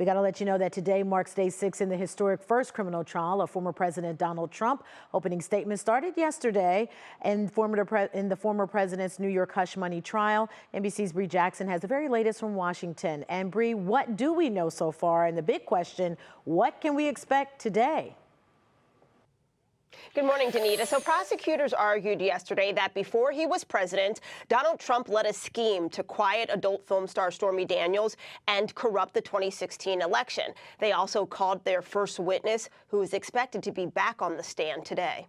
We got to let you know that today marks day 6 in the historic first criminal trial of former President Donald Trump. Opening statement started yesterday in the former president's New York hush money trial. NBC's Bree Jackson has the very latest from Washington. And Bree, what do we know so far? And the big question, what can we expect today? Good morning, Danita. So prosecutors argued yesterday that before he was president, Donald Trump led a scheme to quiet adult film star Stormy Daniels and corrupt the 2016 election. They also called their first witness, who is expected to be back on the stand today.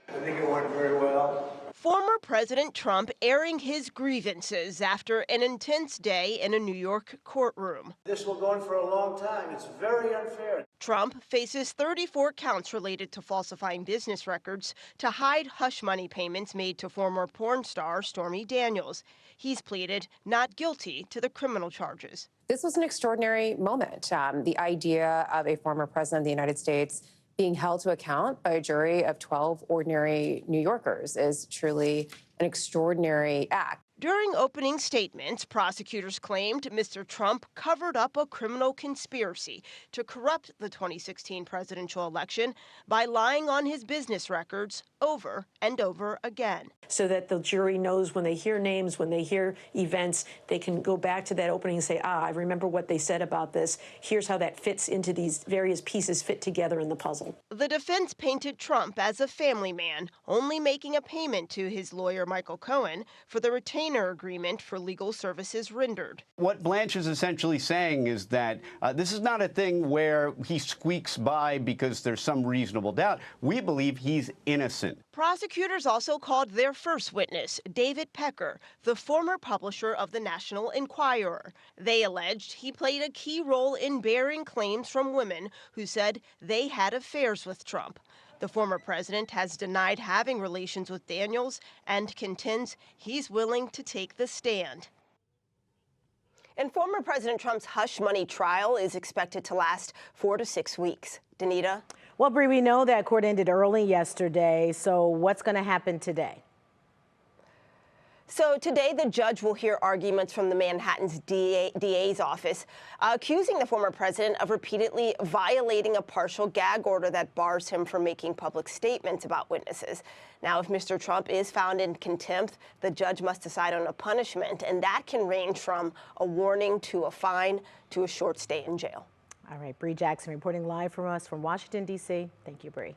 I think it went very well. Former President Trump airing his grievances after an intense day in a New York courtroom. This will go on for a long time. It's very unfair. Trump faces 34 counts related to falsifying business records to hide hush money payments made to former porn star Stormy Daniels. He's pleaded not guilty to the criminal charges. This was an extraordinary moment. The idea of a former president of the United States being held to account by a jury of 12 ordinary New Yorkers is truly an extraordinary act. During opening statements, prosecutors claimed Mr. Trump covered up a criminal conspiracy to corrupt the 2016 presidential election by lying on his business records over and over again. So that the jury knows when they hear names, when they hear events, they can go back to that opening and say, I remember what they said about this. Here's how that fits into these various pieces fit together in the puzzle. The defense painted Trump as a family man, only making a payment to his lawyer, Michael Cohen, for the retainer agreement for legal services rendered. What Blanche is essentially saying is that this is not a thing where he squeaks by because there's some reasonable doubt. We believe he's innocent. Prosecutors also called their first witness, David Pecker, the former publisher of the National Enquirer. They alleged he played a key role in bearing claims from women who said they had affairs with Trump. The former president has denied having relations with Daniels and contends he's willing to take the stand. And former President Trump's hush money trial is expected to last 4 to 6 weeks. Danita? Well, Bree, we know that court ended early yesterday, so what's going to happen today? So today, the judge will hear arguments from the Manhattan's DA's office, accusing the former president of repeatedly violating a partial gag order that bars him from making public statements about witnesses. Now, if Mr. Trump is found in contempt, the judge must decide on a punishment, and that can range from a warning to a fine to a short stay in jail. All right, Bree Jackson reporting live from us from Washington, D.C. Thank you, Bree.